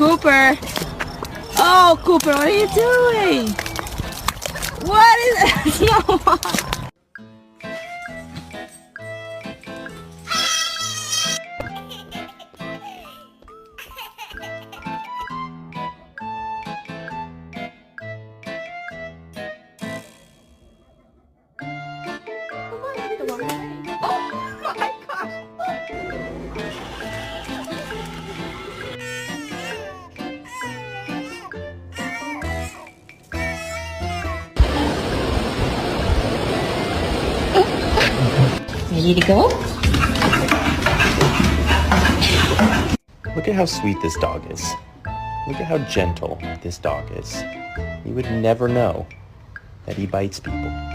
Cooper. Oh, Cooper, what are you doing? What is no. Oh my gosh. Ready to go? Look at how sweet this dog is. Look at how gentle this dog is. You would never know that he bites people.